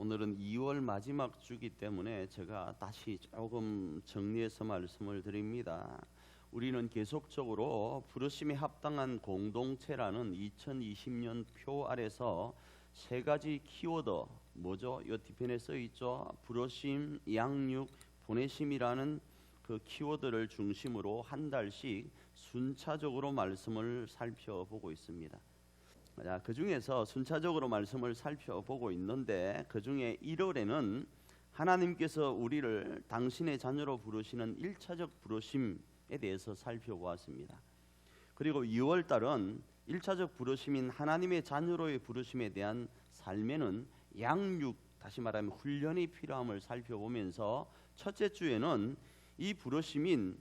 오늘은 2월 마지막 주기 때문에 제가 다시 조금 정리해서 말씀을 드립니다. 우리는 계속적으로 부르심에 합당한 공동체라는 2020년 표 아래서 세 가지 키워드, 뭐죠? 이 뒤편에 써 있죠. 부르심, 양육, 보내심이라는 그 키워드를 중심으로 한 달씩 순차적으로 말씀을 살펴보고 있습니다. 그 중에서 순차적으로 말씀을 살펴보고 있는데, 그 중에 1월에는 하나님께서 우리를 당신의 자녀로 부르시는 1차적 부르심에 대해서 살펴보았습니다. 그리고 2월 달은 1차적 부르심인 하나님의 자녀로의 부르심에 대한 삶에는 양육, 다시 말하면 훈련이 필요함을 살펴보면서, 첫째 주에는 이 부르심인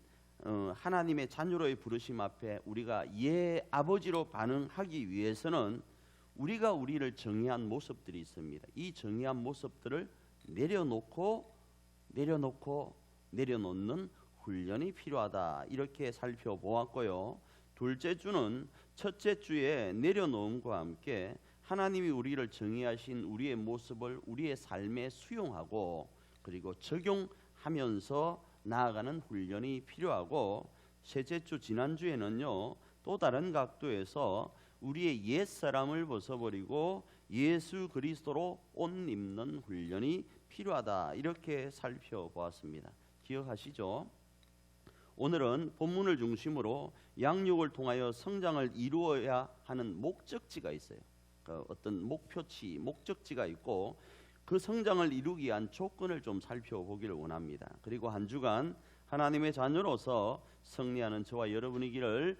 하나님의 자녀로의 부르심 앞에 우리가 예 아버지로 반응하기 위해서는 우리가 우리를 정의한 모습들이 있습니다. 이 정의한 모습들을 내려놓는 훈련이 필요하다, 이렇게 살펴보았고요. 둘째 주는 첫째 주에 내려놓음과 함께 하나님이 우리를 정의하신 우리의 모습을 우리의 삶에 수용하고 그리고 적용하면서 나아가는 훈련이 필요하고, 셋째 주 지난주에는요, 또 다른 각도에서 우리의 옛사람을 벗어버리고 예수 그리스도로 옷 입는 훈련이 필요하다, 이렇게 살펴보았습니다. 기억하시죠? 오늘은 본문을 중심으로 양육을 통하여 성장을 이루어야 하는 목적지가 있어요. 어떤 목표치, 목적지가 있고 그 성장을 이루기 위한 조건을 좀 살펴보기를 원합니다. 그리고 한 주간 하나님의 자녀로서 승리하는 저와 여러분이기를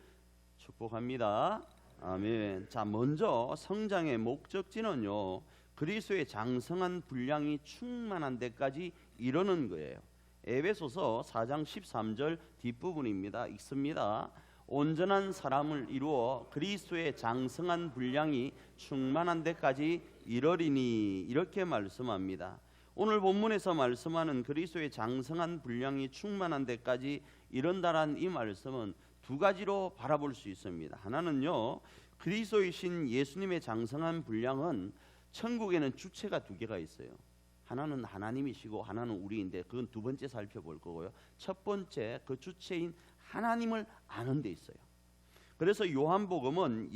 축복합니다. 아멘. 자, 먼저 성장의 목적지는요, 그리스도의 장성한 분량이 충만한 데까지 이르는 거예요. 에베소서 4장 13절 뒷부분입니다. 읽습니다. 온전한 사람을 이루어 그리스도의 장성한 분량이 충만한 데까지 이르리니, 이렇게 말씀합니다. 오늘 본문에서 말씀하는 그리스도의 장성한 분량이 충만한 데까지 이른다라는 이 말씀은 두 가지로 바라볼 수 있습니다. 하나는요, 그리스도이신 예수님의 장성한 분량은 천국에는 주체가 두 개가 있어요. 하나는 하나님이시고 하나는 우리인데, 그건 두 번째 살펴볼 거고요. 첫 번째, 그 주체인 하나님을 아는 데 있어요. 그래서 요한복음에서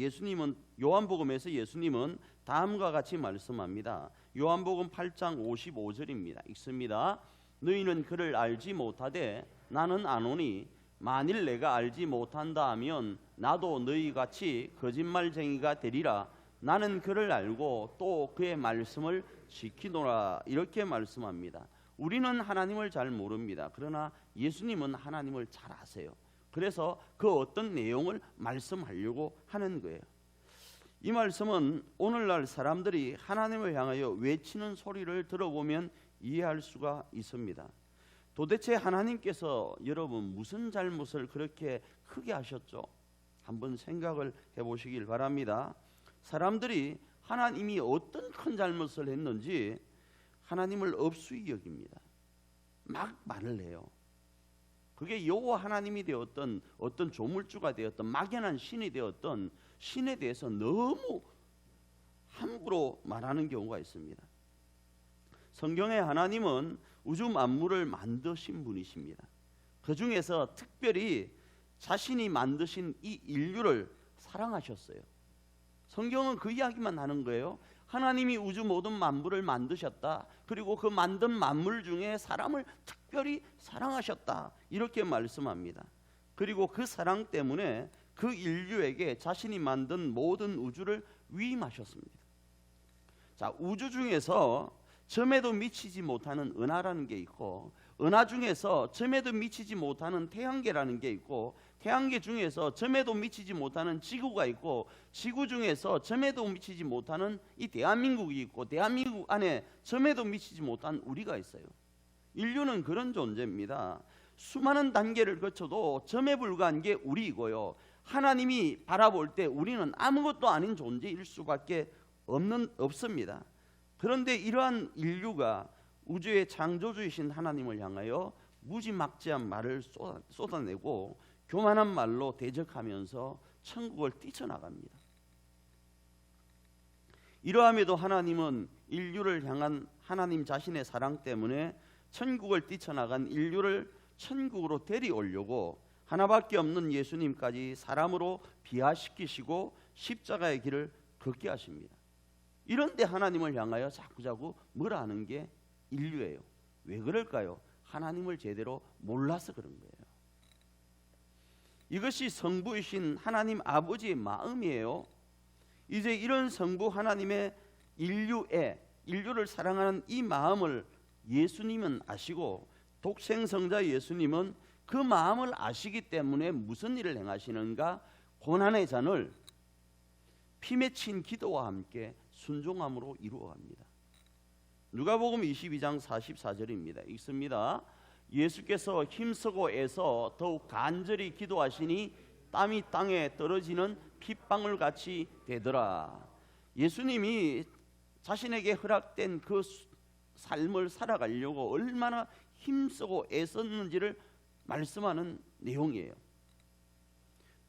예수님은 다음과 같이 말씀합니다. 요한복음 8장 55절입니다. 읽습니다. 너희는 그를 알지 못하되 나는 아노니 만일 내가 알지 못한다 하면 나도 너희같이 거짓말쟁이가 되리라. 나는 그를 알고 또 그의 말씀을 지키노라, 이렇게 말씀합니다. 우리는 하나님을 잘 모릅니다. 그러나 예수님은 하나님을 잘 아세요. 그래서 그 어떤 내용을 말씀하려고 하는 거예요. 이 말씀은 오늘날 사람들이 하나님을 향하여 외치는 소리를 들어보면 이해할 수가 있습니다. 도대체 하나님께서 여러분 무슨 잘못을 그렇게 크게 하셨죠? 한번 생각을 해보시길 바랍니다. 사람들이 하나님이 어떤 큰 잘못을 했는지 하나님을 업수히 여깁니다. 막 말을 해요. 그게 여호와 하나님이 되었던, 어떤 조물주가 되었던, 막연한 신이 되었던 신에 대해서 너무 함부로 말하는 경우가 있습니다. 성경의 하나님은 우주 만물을 만드신 분이십니다. 그 중에서 특별히 자신이 만드신 이 인류를 사랑하셨어요. 성경은 그 이야기만 하는 거예요. 하나님이 우주 모든 만물을 만드셨다. 그리고 그 만든 만물 중에 사람을 특별히 사랑하셨다, 이렇게 말씀합니다. 그리고 그 사랑 때문에 그 인류에게 자신이 만든 모든 우주를 위임하셨습니다. 자, 우주 중에서 점에도 미치지 못하는 은하라는 게 있고, 은하 중에서 점에도 미치지 못하는 태양계라는 게 있고, 태양계 중에서 점에도 미치지 못하는 지구가 있고, 지구 중에서 점에도 미치지 못하는 이 대한민국이 있고, 대한민국 안에 점에도 미치지 못한 우리가 있어요. 인류는 그런 존재입니다. 수많은 단계를 거쳐도 점에 불과한 게 우리이고요, 하나님이 바라볼 때 우리는 아무것도 아닌 존재일 수밖에 없습니다. 그런데 이러한 인류가 우주의 창조주이신 하나님을 향하여 무지막지한 말을 쏟아내고 교만한 말로 대적하면서 천국을 뛰쳐나갑니다. 이러함에도 하나님은 인류를 향한 하나님 자신의 사랑 때문에 천국을 뛰쳐나간 인류를 천국으로 데려오려고 하나밖에 없는 예수님까지 사람으로 비하시키시고 십자가의 길을 걷게 하십니다. 이런데 하나님을 향하여 자꾸자꾸 뭐라 하는 게 인류예요. 왜 그럴까요? 하나님을 제대로 몰라서 그런 거예요. 이것이 성부이신 하나님 아버지의 마음이에요. 이제 이런 성부 하나님의 인류를 사랑하는 이 마음을 예수님은 아시고 독생성자 예수님은 그 마음을 아시기 때문에 무슨 일을 행하시는가? 고난의 잔을 피 맺힌 기도와 함께 순종함으로 이루어갑니다. 누가복음 22장 44절입니다. 읽습니다. 예수께서 힘쓰고 애서 더욱 간절히 기도하시니 땀이 땅에 떨어지는 핏방울 같이 되더라. 예수님이 자신에게 허락된 그 삶을 살아가려고 얼마나 힘쓰고 애썼는지를 말씀하는 내용이에요.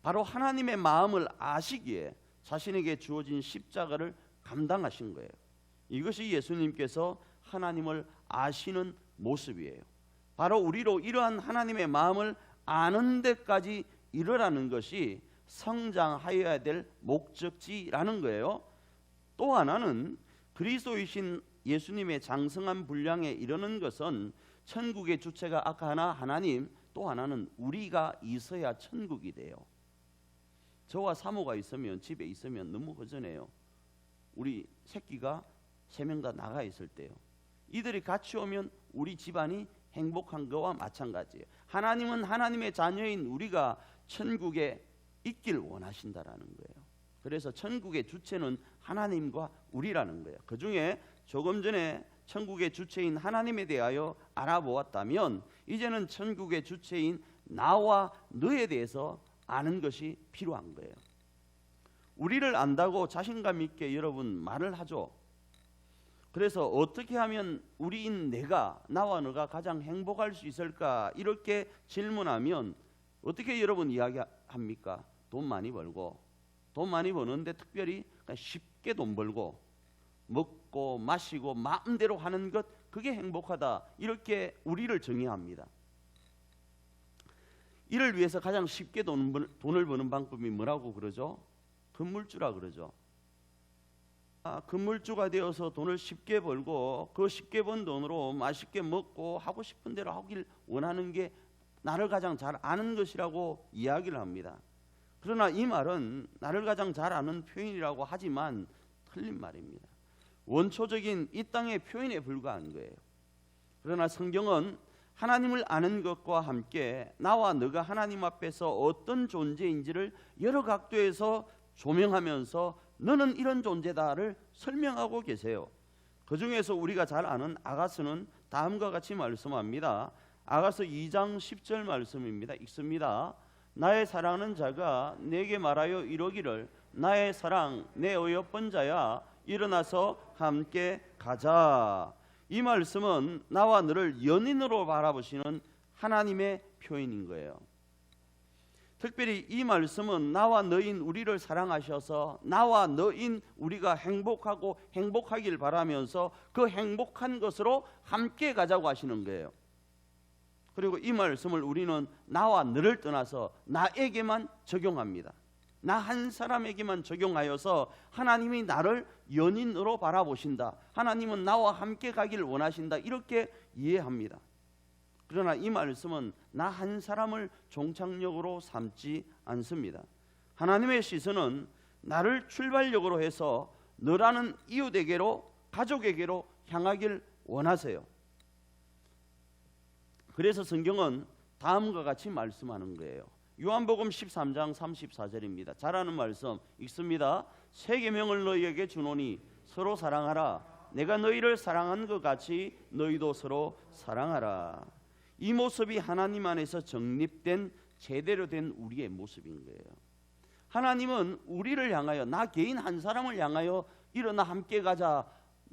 바로 하나님의 마음을 아시기에 자신에게 주어진 십자가를 감당하신 거예요. 이것이 예수님께서 하나님을 아시는 모습이에요. 바로 우리로 이러한 하나님의 마음을 아는 데까지 이르라는 것이 성장하여야 될 목적지라는 거예요. 또 하나는 그리스도이신 예수님의 장성한 분량에 이르는 것은 천국의 주체가 아까 하나님, 또 하나는 우리가 있어야 천국이 돼요. 저와 사모가 있으면, 집에 있으면 너무 허전해요. 우리 새끼가 3명 다 나가 있을 때요. 이들이 같이 오면 우리 집안이 행복한 것과 마찬가지예요. 하나님은 하나님의 자녀인 우리가 천국에 있길 원하신다라는 거예요. 그래서 천국의 주체는 하나님과 우리라는 거예요. 그 중에 조금 전에 천국의 주체인 하나님에 대하여 알아보았다면 이제는 천국의 주체인 나와 너에 대해서 아는 것이 필요한 거예요. 우리를 안다고 자신감 있게 여러분 말을 하죠. 그래서 어떻게 하면 우리인 내가, 나와 너가 가장 행복할 수 있을까 이렇게 질문하면 어떻게 여러분 이야기합니까? 돈 많이 벌고, 돈 많이 버는데 특별히 쉽게 돈 벌고 먹고 마시고 마음대로 하는 것, 그게 행복하다, 이렇게 우리를 정의합니다. 이를 위해서 가장 쉽게 돈을 버는 방법이 뭐라고 그러죠? 건물주라 그러죠. 건물주가 되어서 돈을 쉽게 벌고 그 쉽게 번 돈으로 맛있게 먹고 하고 싶은 대로 하길 원하는 게 나를 가장 잘 아는 것이라고 이야기를 합니다. 그러나 이 말은 나를 가장 잘 아는 표현이라고 하지만 틀린 말입니다. 원초적인 이 땅의 표현에 불과한 거예요. 그러나 성경은 하나님을 아는 것과 함께 나와 너가 하나님 앞에서 어떤 존재인지를 여러 각도에서 조명하면서 너는 이런 존재다를 설명하고 계세요. 그 중에서 우리가 잘 아는 아가서는 다음과 같이 말씀합니다. 아가서 2장 10절 말씀입니다. 읽습니다. 나의 사랑하는 자가 내게 말하여 이르기를 나의 사랑 내 어여쁜 자야 일어나서 함께 가자. 이 말씀은 나와 너를 연인으로 바라보시는 하나님의 표현인 거예요. 특별히 이 말씀은 나와 너인 우리를 사랑하셔서 나와 너인 우리가 행복하고 행복하길 바라면서 그 행복한 것으로 함께 가자고 하시는 거예요. 그리고 이 말씀을 우리는 나와 너를 떠나서 나에게만 적용합니다. 나 한 사람에게만 적용하여서 하나님이 나를 연인으로 바라보신다, 하나님은 나와 함께 가길 원하신다, 이렇게 이해합니다. 그러나 이 말씀은 나 한 사람을 종착역으로 삼지 않습니다. 하나님의 시선은 나를 출발역으로 해서 너라는 이웃에게로, 가족에게로 향하길 원하세요. 그래서 성경은 다음과 같이 말씀하는 거예요. 요한복음 13장 34절입니다. 잘 아는 말씀 읽습니다. 새 계명을 너희에게 주노니 서로 사랑하라. 내가 너희를 사랑한 것 같이 너희도 서로 사랑하라. 이 모습이 하나님 안에서 정립된 제대로 된 우리의 모습인 거예요. 하나님은 우리를 향하여, 나 개인 한 사람을 향하여 일어나 함께 가자,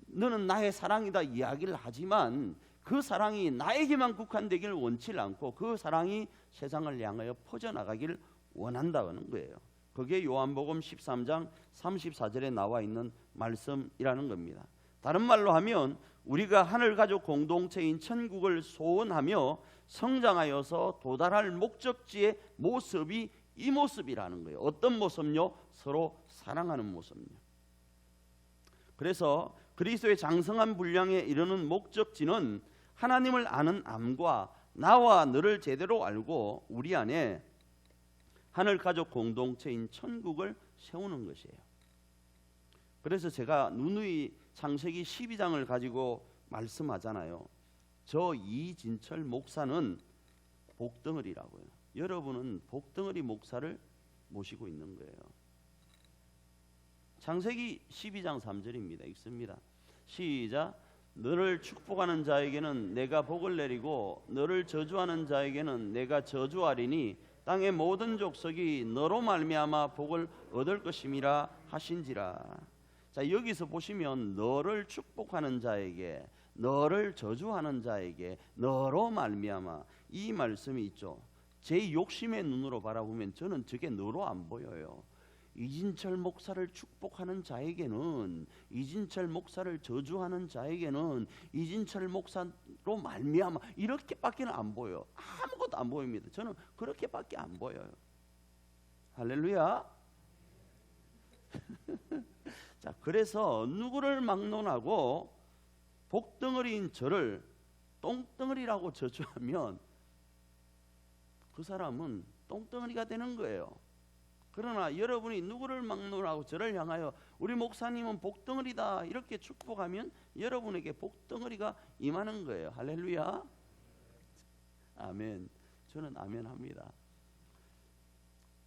너는 나의 사랑이다 이야기를 하지만 그 사랑이 나에게만 국한되기를 원치 않고 그 사랑이 세상을 향하여 퍼져나가기를 원한다는 거예요. 그게 요한복음 13장 34절에 나와 있는 말씀이라는 겁니다. 다른 말로 하면 우리가 하늘가족 공동체인 천국을 소원하며 성장하여서 도달할 목적지의 모습이 이 모습이라는 거예요. 어떤 모습요? 서로 사랑하는 모습요. 그래서 그리스도의 장성한 분량에 이르는 목적지는 하나님을 아는 암과 나와 너를 제대로 알고 우리 안에 하늘가족 공동체인 천국을 세우는 것이에요. 그래서 제가 누누이 창세기 12장을 가지고 말씀하잖아요. 저 이진철 목사는 복덩어리라고요. 여러분은 복덩어리 목사를 모시고 있는 거예요. 창세기 12장 3절입니다. 읽습니다. 시작. 너를 축복하는 자에게는 내가 복을 내리고 너를 저주하는 자에게는 내가 저주하리니 땅의 모든 족속이 너로 말미암아 복을 얻을 것임이라 하신지라. 자, 여기서 보시면 너를 축복하는 자에게, 너를 저주하는 자에게, 너로 말미암아, 이 말씀이 있죠. 제 욕심의 눈으로 바라보면 저는 저게 너로 안 보여요. 이진철 목사를 축복하는 자에게는, 이진철 목사를 저주하는 자에게는 이진철 목사로 말미암아, 이렇게밖에 안 보여. 아무것도 안 보입니다. 저는 그렇게밖에 안 보여요. 할렐루야. 자, 그래서 누구를 막론하고 복덩어리인 저를 똥덩어리라고 저주하면 그 사람은 똥덩어리가 되는 거예요. 그러나 여러분이 누구를 막론하고 저를 향하여 우리 목사님은 복덩어리다 이렇게 축복하면 여러분에게 복덩어리가 임하는 거예요. 할렐루야. 아멘. 저는 아멘 합니다.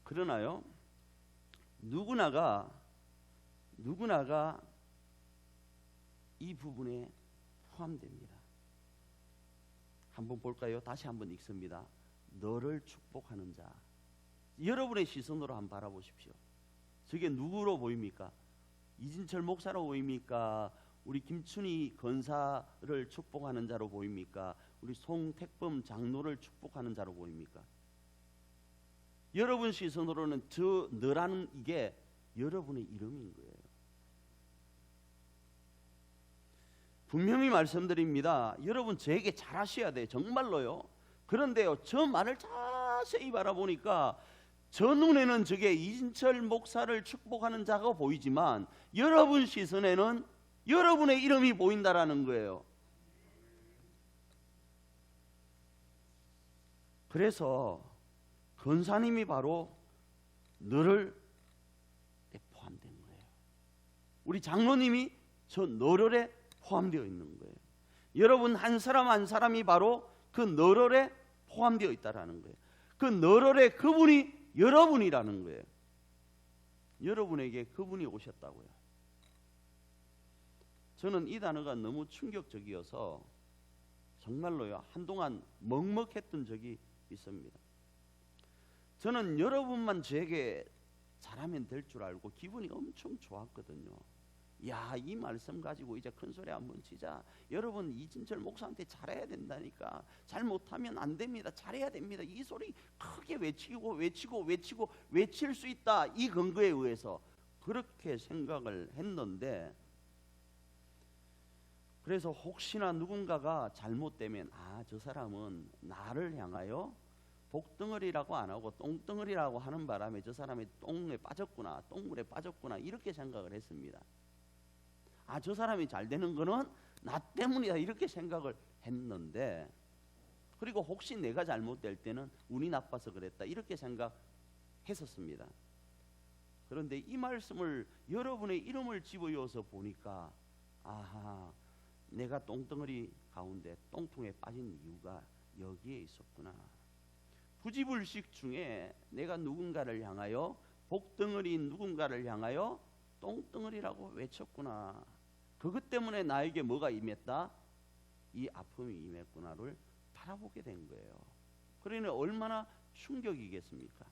그러나요, 누구나가 이 부분에 포함됩니다. 한번 볼까요? 다시 한번 읽습니다. 너를 축복하는 자. 여러분의 시선으로 한번 바라보십시오. 저게 누구로 보입니까? 이진철 목사로 보입니까? 우리 김춘희 권사를 축복하는 자로 보입니까? 우리 송택범 장로를 축복하는 자로 보입니까? 여러분 시선으로는 저 너라는 이게 여러분의 이름인 거예요. 분명히 말씀드립니다. 여러분 저에게 잘하셔야 돼요. 정말로요. 그런데요, 저 말을 자세히 바라보니까 저 눈에는 저게 이진철 목사를 축복하는 자가 보이지만 여러분 시선에는 여러분의 이름이 보인다라는 거예요. 그래서 권사님이 바로 너를 포함된 거예요. 우리 장로님이 저 너를에 포함되어 있는 거예요. 여러분 한 사람 한 사람이 바로 그 너럴에 포함되어 있다라는 거예요. 그 너럴에 그분이 여러분이라는 거예요. 여러분에게 그분이 오셨다고요. 저는 이 단어가 너무 충격적이어서 정말로요, 한동안 먹먹했던 적이 있습니다. 저는 여러분만 저에게 잘하면 될 줄 알고 기분이 엄청 좋았거든요. 야, 이 말씀 가지고 이제 큰 소리 한번 치자. 여러분 이진철 목사한테 잘해야 된다니까. 잘못하면 안 됩니다. 잘해야 됩니다. 이 소리 크게 외치고 외칠 수 있다. 이 근거에 의해서 그렇게 생각을 했는데, 그래서 혹시나 누군가가 잘못되면 저 사람은 나를 향하여 복덩어리라고 안 하고 똥덩어리라고 하는 바람에 저 사람이 똥에 빠졌구나, 똥물에 빠졌구나, 이렇게 생각을 했습니다. 저 사람이 잘 되는 거는 나 때문이다, 이렇게 생각을 했는데, 그리고 혹시 내가 잘못될 때는 운이 나빠서 그랬다, 이렇게 생각했었습니다. 그런데 이 말씀을 여러분의 이름을 집어넣어서 보니까 내가 똥덩어리 가운데 똥통에 빠진 이유가 여기에 있었구나. 부지불식 중에 내가 누군가를 향하여, 복덩어리인 누군가를 향하여 똥덩어리라고 외쳤구나. 그것 때문에 나에게 뭐가 임했다? 이 아픔이 임했구나를 바라보게 된 거예요. 그러니 얼마나 충격이겠습니까?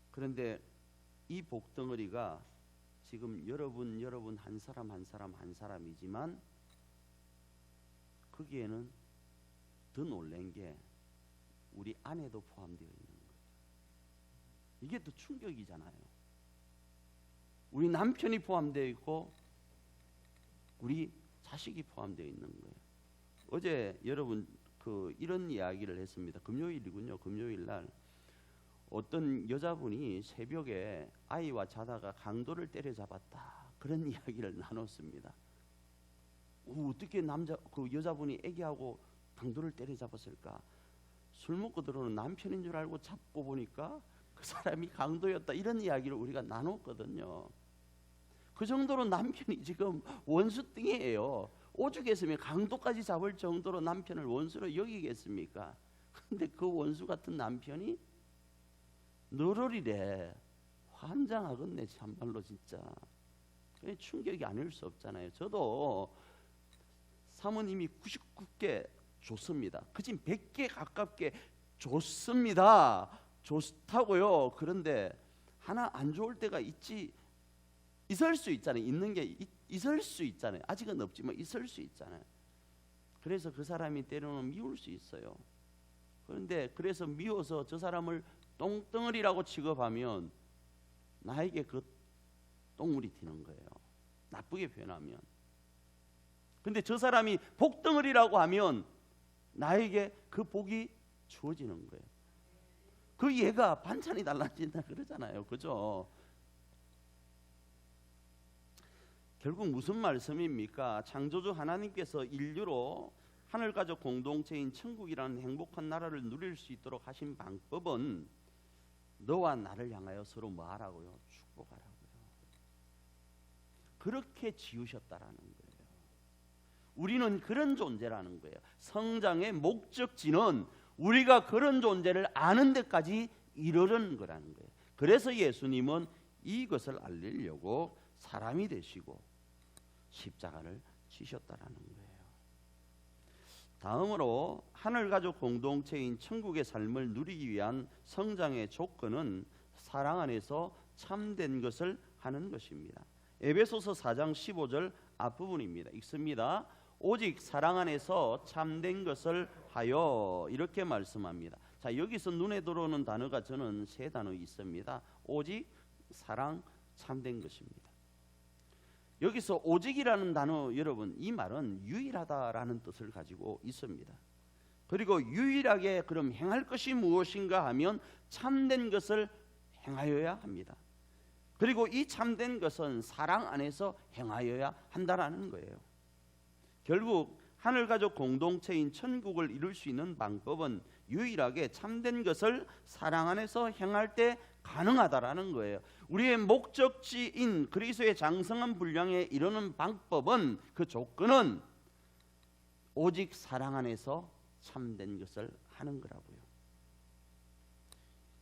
그런데 이 복덩어리가 지금 여러분 한 사람 이지만 거기에는 더 놀란 게 우리 안에도 포함되어 있는 거예요. 이게 더 충격이잖아요. 우리 남편이 포함되어 있고 우리 자식이 포함되어 있는 거예요. 어제 여러분 이런 이야기를 했습니다. 금요일이군요. 금요일 날 어떤 여자분이 새벽에 아이와 자다가 강도를 때려잡았다, 그런 이야기를 나눴습니다. 어떻게 여자분이 애기하고 강도를 때려잡았을까? 술 먹고 들어오는 남편인 줄 알고 잡고 보니까 그 사람이 강도였다, 이런 이야기를 우리가 나눴거든요. 그 정도로 남편이 지금 원수등이에요. 오죽했으면 강도까지 잡을 정도로 남편을 원수로 여기겠습니까? 근데 그 원수 같은 남편이 너러리래. 환장하겠네 참말로. 진짜 충격이 아닐 수 없잖아요. 저도 사모님이 99개 줬습니다. 그진 100개 가깝게 줬습니다. 좋다고요. 그런데 하나 안 좋을 때가 있을 수 있잖아요. 있는 게 있을 수 있잖아요. 아직은 없지만 있을 수 있잖아요. 그래서 그 사람이 때로는 미울 수 있어요. 그런데 그래서 미워서 저 사람을 똥덩어리라고 취급하면 나에게 그 똥물이 튀는 거예요. 나쁘게 표현하면. 근데 저 사람이 복덩어리라고 하면 나에게 그 복이 주어지는 거예요. 그 얘가 반찬이 달라진다 그러잖아요. 그죠? 결국 무슨 말씀입니까? 창조주 하나님께서 인류로 하늘가족 공동체인 천국이라는 행복한 나라를 누릴 수 있도록 하신 방법은 너와 나를 향하여 서로 뭐 하라고요? 축복하라고요. 그렇게 지으셨다라는 거예요. 우리는 그런 존재라는 거예요. 성장의 목적지는 우리가 그런 존재를 아는 데까지 이르는 거라는 거예요. 그래서 예수님은 이것을 알리려고 사람이 되시고 십자가를 지셨다라는 거예요. 다음으로 하늘가족 공동체인 천국의 삶을 누리기 위한 성장의 조건은 사랑 안에서 참된 것을 하는 것입니다. 에베소서 4장 15절 앞부분입니다. 읽습니다. 오직 사랑 안에서 참된 것을 하여, 이렇게 말씀합니다. 자, 여기서 눈에 들어오는 단어가 저는 세 단어 있습니다. 오직, 사랑, 참된 것입니다. 여기서 오직이라는 단어, 여러분, 이 말은 유일하다라는 뜻을 가지고 있습니다. 그리고 유일하게 그럼 행할 것이 무엇인가 하면 참된 것을 행하여야 합니다. 그리고 이 참된 것은 사랑 안에서 행하여야 한다라는 거예요. 결국 하늘가족 공동체인 천국을 이룰 수 있는 방법은 유일하게 참된 것을 사랑 안에서 행할 때 가능하다라는 거예요. 우리의 목적지인 그리스도의 장성한 분량에 이르는 방법은, 그 조건은 오직 사랑 안에서 참된 것을 하는 거라고요.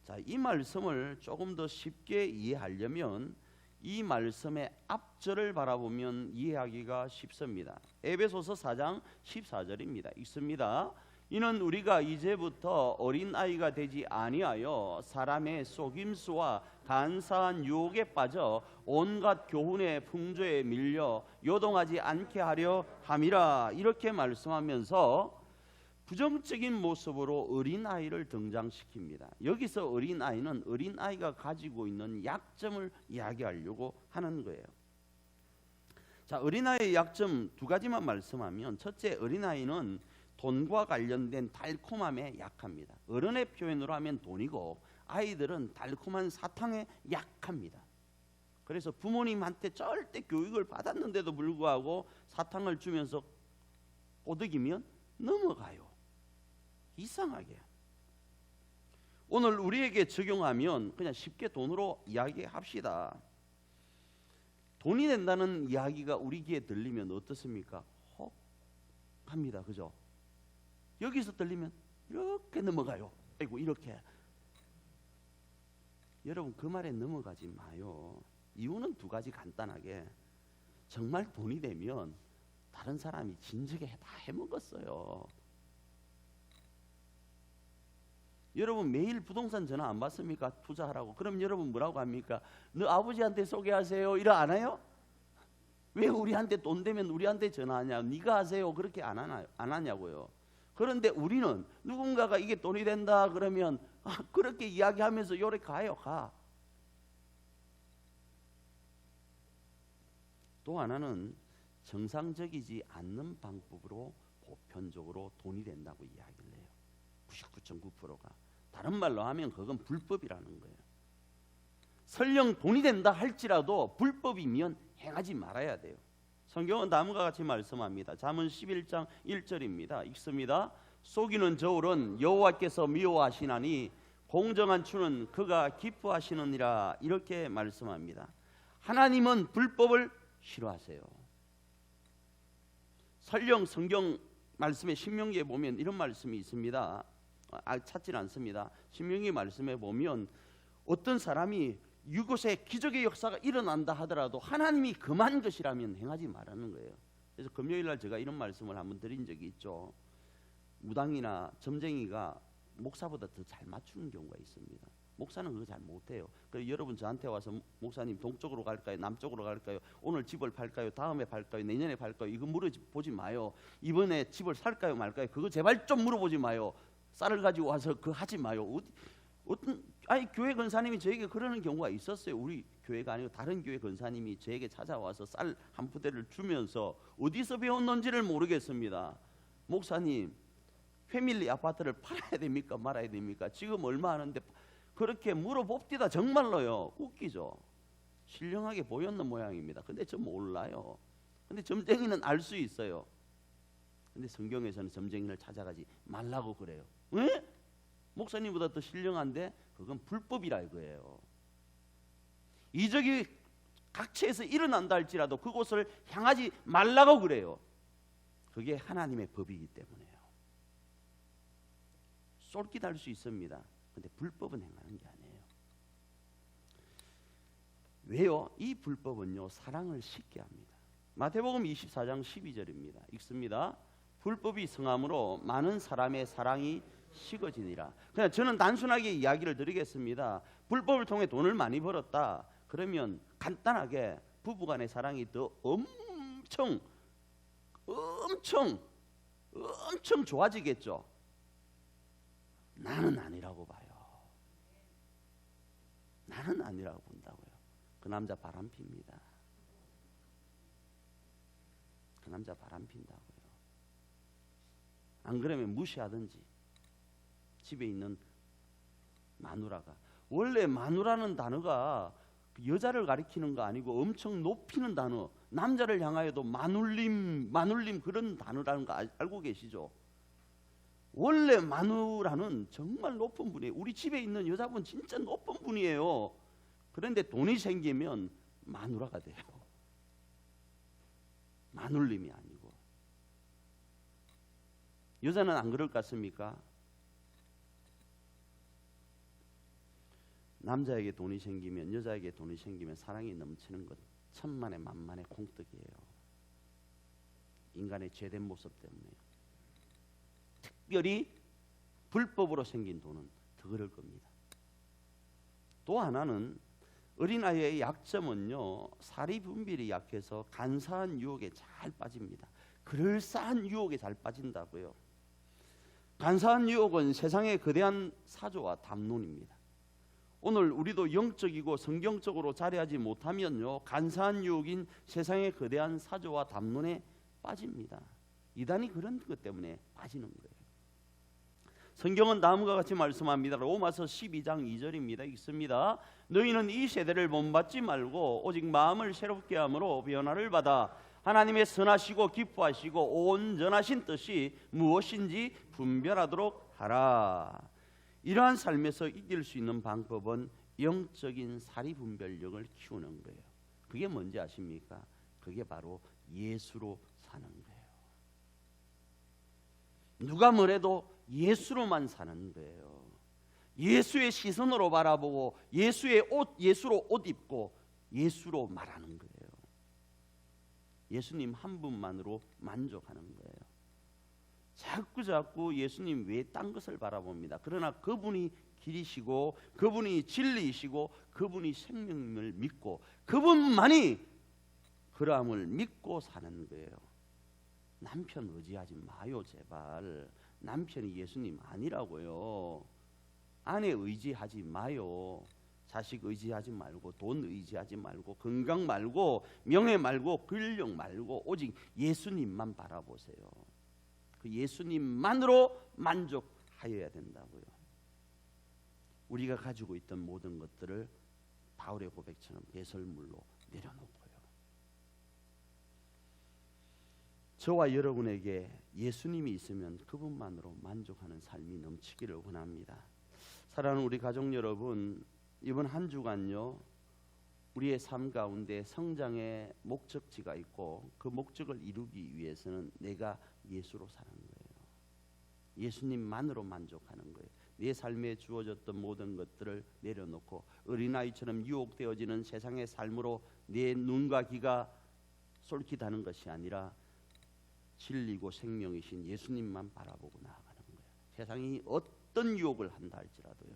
자, 이 말씀을 조금 더 쉽게 이해하려면 이 말씀의 앞절을 바라보면 이해하기가 쉽습니다. 에베소서 4장 14절입니다. 읽습니다. 이는 우리가 이제부터 어린아이가 되지 아니하여 사람의 속임수와 간사한 유혹에 빠져 온갖 교훈의 풍조에 밀려 요동하지 않게 하려 함이라, 이렇게 말씀하면서 부정적인 모습으로 어린아이를 등장시킵니다. 여기서 어린아이는 어린아이가 가지고 있는 약점을 이야기하려고 하는 거예요. 자, 어린아이의 약점 두 가지만 말씀하면, 첫째, 어린아이는 돈과 관련된 달콤함에 약합니다. 어른의 표현으로 하면 돈이고, 아이들은 달콤한 사탕에 약합니다. 그래서 부모님한테 절대 교육을 받았는데도 불구하고 사탕을 주면서 꼬드기면 넘어가요. 이상하게. 오늘 우리에게 적용하면 그냥 쉽게 돈으로 이야기합시다. 돈이 된다는 이야기가 우리 귀에 들리면 어떻습니까? 혹 합니다. 그죠? 여기서 들리면 이렇게 넘어가요. 아이고, 이렇게. 여러분, 그 말에 넘어가지 마요. 이유는 두 가지 간단하게. 정말 돈이 되면 다른 사람이 진즉에 다 해먹었어요. 여러분, 매일 부동산 전화 안 받습니까? 투자하라고. 그럼 여러분 뭐라고 합니까? 너 아버지한테 소개하세요, 이러 안 해요? 왜 우리한테 돈 되면 우리한테 전화하냐? 네가 하세요, 그렇게 안 하냐고요. 그런데 우리는 누군가가 이게 돈이 된다 그러면 그렇게 이야기하면서 요래 가요. 가. 또 하나는 정상적이지 않는 방법으로 보편적으로 돈이 된다고 이야기를 해요. 99.9%가. 다른 말로 하면 그건 불법이라는 거예요. 설령 돈이 된다 할지라도 불법이면 행하지 말아야 돼요. 성경은 다음과 같이 말씀합니다. 잠언 11장 1절입니다. 읽습니다. 속이는 저울은 여호와께서 미워하시나니 공정한 추는 그가 기뻐하시느니라. 이렇게 말씀합니다. 하나님은 불법을 싫어하세요. 설령 성경 말씀에 신명기에 보면 이런 말씀이 있습니다. 찾지는 않습니다. 신명기 말씀에 보면 어떤 사람이 이곳에 기적의 역사가 일어난다 하더라도 하나님이 금한 것이라면 행하지 말라는 거예요. 그래서 금요일날 제가 이런 말씀을 한번 드린 적이 있죠. 무당이나 점쟁이가 목사보다 더 잘 맞추는 경우가 있습니다. 목사는 그거 잘 못해요. 그래서 여러분 저한테 와서 목사님 동쪽으로 갈까요? 남쪽으로 갈까요? 오늘 집을 팔까요? 다음에 팔까요? 내년에 팔까요? 이거 물어보지 마요. 이번에 집을 살까요 말까요? 그거 제발 좀 물어보지 마요. 쌀을 가지고 와서 그거 하지 마요. 교회 권사님이 저에게 그러는 경우가 있었어요. 우리 교회가 아니고 다른 교회 권사님이 저에게 찾아와서 쌀 한 푸대를 주면서 어디서 배웠는지를 모르겠습니다. 목사님, 패밀리 아파트를 팔아야 됩니까 말아야 됩니까? 지금 얼마 하는데 그렇게 물어봅디다. 정말로요. 웃기죠. 신령하게 보였는 모양입니다. 근데 저 몰라요. 근데 점쟁이는 알 수 있어요. 근데 성경에서는 점쟁이를 찾아가지 말라고 그래요. 왜? 목사님보다 더 신령한데 그건 불법이라 이거예요. 이적이 각처에서 일어난다 할지라도 그곳을 향하지 말라고 그래요. 그게 하나님의 법이기 때문에요. 쏠깃할 수 있습니다. 근데 불법은 행하는 게 아니에요. 왜요? 이 불법은요, 사랑을 식게 합니다. 마태복음 24장 12절입니다. 읽습니다. 불법이 성함으로 많은 사람의 사랑이 식어지니라. 그냥 저는 단순하게 이야기를 드리겠습니다. 불법을 통해 돈을 많이 벌었다. 그러면 간단하게 부부간의 사랑이 더 엄청 좋아지겠죠. 나는 아니라고 봐요. 나는 아니라고 본다고요. 그 남자 바람핍니다. 그 남자 바람핀다고요. 안 그러면 무시하든지. 집에 있는 마누라가, 원래 마누라는 단어가 여자를 가리키는 거 아니고 엄청 높이는 단어, 남자를 향하여도 마눌림 그런 단어라는 거 알고 계시죠? 원래 마누라는 정말 높은 분이에요. 우리 집에 있는 여자분 진짜 높은 분이에요. 그런데 돈이 생기면 마누라가 돼요. 마눌림이 아니고. 여자는 안 그럴 것 같습니까? 남자에게 돈이 생기면, 여자에게 돈이 생기면 사랑이 넘치는 것 천만에 만만의 콩떡이에요. 인간의 죄된 모습 때문에요. 특별히 불법으로 생긴 돈은 더 그럴 겁니다. 또 하나는 어린아이의 약점은요, 사리 분별이 약해서 간사한 유혹에 잘 빠집니다. 그럴싸한 유혹에 잘 빠진다고요. 간사한 유혹은 세상의 거대한 사조와 담론입니다. 오늘 우리도 영적이고 성경적으로 자리하지 못하면요, 간사한 유혹인 세상의 거대한 사조와 담론에 빠집니다. 이단이 그런 것 때문에 빠지는 거예요. 성경은 다음과 같이 말씀합니다. 로마서 12장 2절입니다. 읽습니다. 너희는 이 세대를 본받지 말고 오직 마음을 새롭게 함으로 변화를 받아 하나님의 선하시고 기뻐하시고 온전하신 뜻이 무엇인지 분별하도록 하라. 이러한 삶에서 이길 수 있는 방법은 영적인 사리분별력을 키우는 거예요. 그게 뭔지 아십니까? 그게 바로 예수로 사는 거예요. 누가 뭐래도 예수로만 사는 거예요. 예수의 시선으로 바라보고 예수로 옷 입고 예수로 말하는 거예요. 예수님 한 분만으로 만족하는 거예요. 자꾸 예수님 외에 딴 것을 바라봅니다. 그러나 그분이 길이시고 그분이 진리이시고 그분이 생명을 믿고 그분만이 그러함을 믿고 사는 거예요. 남편 의지하지 마요, 제발. 남편이 예수님 아니라고요. 아내 의지하지 마요. 자식 의지하지 말고, 돈 의지하지 말고, 건강 말고, 명예 말고, 권력 말고, 오직 예수님만 바라보세요. 그 예수님만으로 만족하여야 된다고요. 우리가 가지고 있던 모든 것들을 바울의 고백처럼 배설물로 내려놓고요. 저와 여러분에게 예수님이 있으면 그분만으로 만족하는 삶이 넘치기를 원합니다. 사랑하는 우리 가족 여러분, 이번 한 주간요, 우리의 삶 가운데 성장의 목적지가 있고 그 목적을 이루기 위해서는 내가 예수로 사는 거예요. 예수님만으로 만족하는 거예요. 내 삶에 주어졌던 모든 것들을 내려놓고 어린아이처럼 유혹되어지는 세상의 삶으로 내 눈과 귀가 솔깃하는 것이 아니라 진리고 생명이신 예수님만 바라보고 나아가는 거예요. 세상이 어떤 유혹을 한다 할지라도요,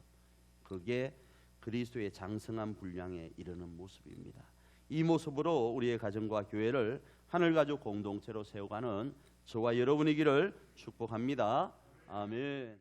그게 그리스도의 장성한 분량에 이르는 모습입니다. 이 모습으로 우리의 가정과 교회를 하늘가족 공동체로 세워가는 저와 여러분이기를 축복합니다. 아멘.